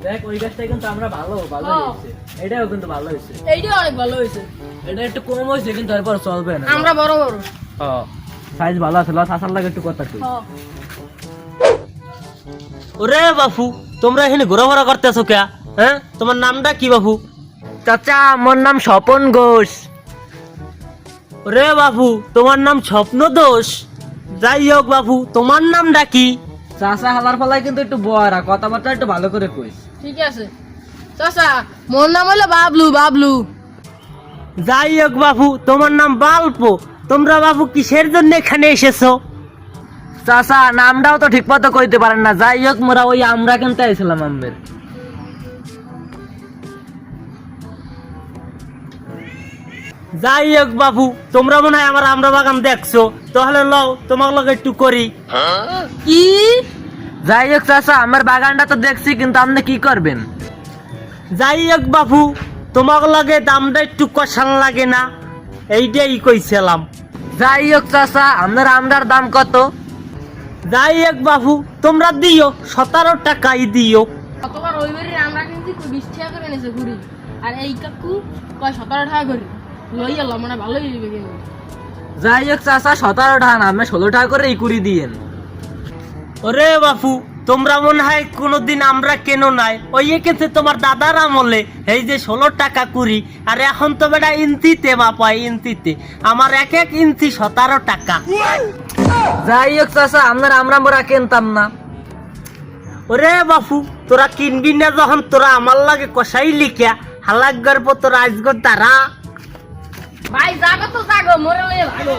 দেখ ওই গাছটা কিন্তু আমরা ভালো ভালো হয়েছে, এটাও কিন্তু ভালো হয়েছে, এইটাও অনেক ভালো হয়েছে। এটা একটু কম হয়েছে কিন্তু এরপর চলবে না। আমরা বড় বড়। সাইজ ভালো আছে, লস আসার লাগে একটু কথা কই। ওরে বাপু, তোমরা এখানে ঘোরাফেরা করতেছো কে? হ্যাঁ, তোমার নামটা কি বাপু? চাচা আমার নাম স্বপন ঘোষ। ওরে বাপু, তোমার নাম স্বপ্ন দোষ। যাই হোক বাপু, তোমার নামটা কি? চাচা হালার ফলাই কিন্তু একটু বয়রা, কথাবার্তা একটু ভালো করে কইস। ঠিক আছে চাচা, মোর নাম হলো বাবলু। বাবলু। যাই হোক বাপু, তোমার নাম বাল্পো। তোমরা বাপু কিসের জন্য এখানে এসেছো? চাচা নামটাও তো ঠিক মতো কইতে পারেন না। যাই হোক মোরা ওই আমরা কিনতে আইছিলাম আমের। যাই হোক বাপু, তোমরা মনে হয় আমার আমরা বাগান দেখছো, তাহলে লও তোমার লগে একটু করি। কি? যাই হোক চাচা আমার বাগানটা তো দেখছি, কিন্তু আপনি কি করবেন? যাই হোক বাপু, তোমার লগে দামটা একটু কষান লাগে না, এইটাই কইছিলাম। যাই হোক চাচা আপনার আমরার দাম কত? যাই হোক বাপু, তোমরা দিও 17 টাকাই দিও। গতবার ওই বাড়ির আমরা কিন্তু 20 টাকা করে নিয়েছে ঘুরি, আর এই কাকু কয় 17 টাকা করে লই এলাম, মানে ভালোই দিবে কিন্তু। যাই হোক চাচা 17 টাকা না, আপনি 16 টাকা করে ইকুরি দিয়েন। ওরে বাপু, তোমরা মনে হয় কোনোদিন আমরা কেন নাই, ওই একেছে তোমার দাদার আমলে এই যে 16 টাকা কুড়ি, আর এখন তো বেটা ইঞ্চিতে মাপায়, ইঞ্চিতে আমার এক এক ইঞ্চি 17 টাকা। যাই হোক চাচা আপনার আমরা মোরা কিনতাম না। ওরে বাপু, তোরা কিনবি না যখন, তোরা আমার লাগে কষাই লিখিয়া হালাক গর্ব তোরা আজগর তারা। ভাই জাগো তো জাগো, মোরে লইয়া ভাগো।